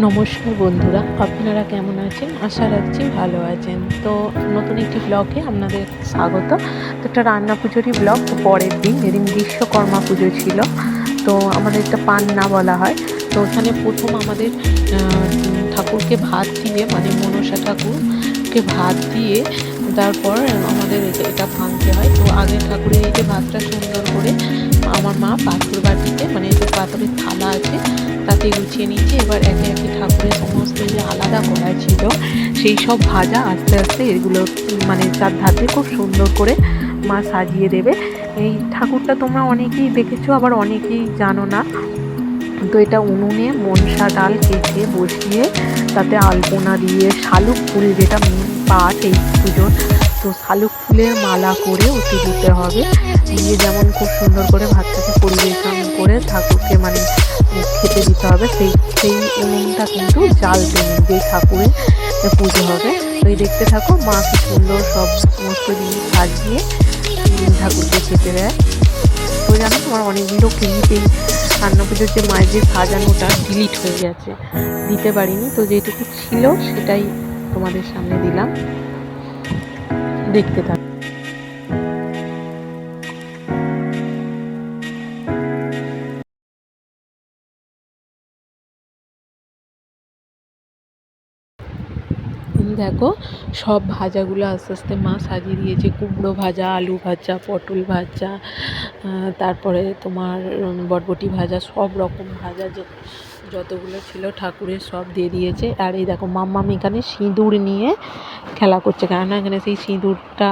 নমস্কার বন্ধুরা, আপনারা কেমন আছেন? আশা রাখছি ভালো আছেন। তো নতুন একটি ব্লগে আপনাদের স্বাগত। তো একটা রান্না পুজোরই ব্লগ। তো পরের দিন যেদিন বিশ্বকর্মা পুজো ছিল, তো আমাদের একটা পান্না বলা হয়। তো ওখানে প্রথম আমাদের ঠাকুরকে ভাত দিয়ে, মানে মনসা ঠাকুরকে ভাত দিয়ে তারপর আমাদের এটা ভাঙতে হয়। তো আগে ঠাকুরের এই যে ভাতটা সুন্দর করে আমার মা পাথর বাটিতে, মানে এই যে পাথরের থালা আছে তাতে গুছিয়ে নিচ্ছে। এবার একে একে ঠাকুরের সমস্ত যে আলাদা করা ছিল সেই সব ভাজা আস্তে আস্তে এগুলো মানে চার ধাতে খুব সুন্দর করে মা সাজিয়ে দেবে। এই ঠাকুরটা তোমরা অনেকেই দেখেছো, আবার অনেকেই জানো না। তো এটা উনুনে মনসা ডাল কেটে বসিয়ে তাতে আলপনা দিয়ে শালুক ফুল, যেটা মেন পাট এই পুজোর, তো শালুক ফুলের মালা করে ওতে দিতে হবে। দিয়ে যেমন খুব সুন্দর করে ভাতটাকে পরিবেশন করে ঠাকুরকে মানে খেতে দিতে হবে। সেই সেই উনুনটা কিন্তু জ্বালতে নেই, যেই ঠাকুরের পুজো হবে। তো এই দেখতে থাকো, মা কি সুন্দর সমস্ত জিনিস সাজিয়ে ঠাকুরকে খেতে দেয়। তো জানো তোমার অনেকগুলো ক্লিপ এই রান্না পুজোর যে মায়ের যে সাজানোটা ডিলিট হয়ে গেছে, দিতে পারিনি। তো যেটুকু ছিল সেটাই তোমাদের সামনে দিলাম, দেখতে থাকো। দেখো সব ভাজাগুলো আস্তে আস্তে মা সাজিয়ে দিয়েছে। কুমড়ো ভাজা, আলু ভাজা, পটল ভাজা, তারপরে তোমার বরবটি ভাজা, সব রকম ভাজা যে যতগুলো ছিল ঠাকুরের সব দিয়ে দিয়েছে। আর এই দেখো মাম্মাম এখানে সিঁদুর নিয়ে খেলা করছে, কেননা এখানে সেই সিঁদুরটা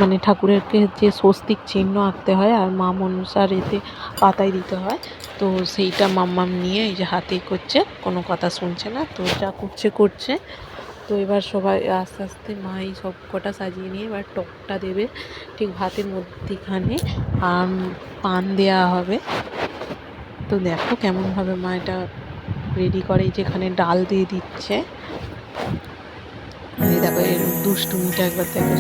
মানে ঠাকুরেরকে যে স্বস্তিক চিহ্ন আঁকতে হয় আর মা মনসার এতে পাতায় দিতে হয়। তো সেইটা মাম্মাম নিয়ে এই যে হাতেই করছে, কোনো কথা শুনছে না। তো যা করছে করছে। তো এবার সবাই আস্তে আস্তে মা এই সব কটা সাজিয়ে নিয়ে এবার টকটা দেবে ঠিক ভাতের মধ্যিখানে, আর পান দেওয়া হবে। তো দেখো কেমনভাবে মা এটা রেডি করে, যেখানে ডাল দিয়ে দিচ্ছে। এই দেখো এর দুষ্টুমিটা একবার দেখো,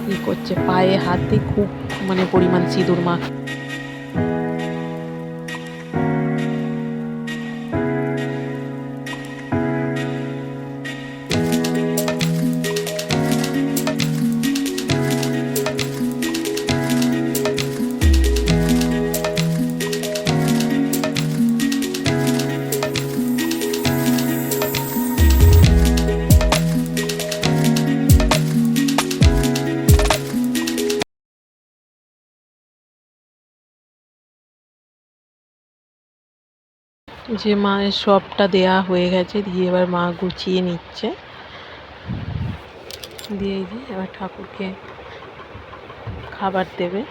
কি করছে, পায়ে হাত দিয়ে খুব মানে পরিমাণ সিঁদুর মা। যে মায়ের সবটা দেয়া হয়ে গেছে, দিয়ে এবার মা গুছিয়ে নিচ্ছে। দিয়ে যে এবার ঠাকুরকে খাবার দেবে।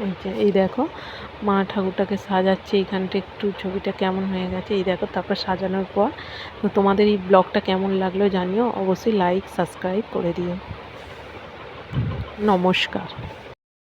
এই যে এই দেখো মা ঠাকুরটাকে সাজাচ্ছে। এইখানটা একটু ছবিটা কেমন হয়ে গেছে এই দেখো। তারপর সাজানোর পর তো তোমাদের এই ব্লগটা কেমন লাগলো জানিও, অবশ্যই লাইক সাবস্ক্রাইব করে দিও। নমস্কার।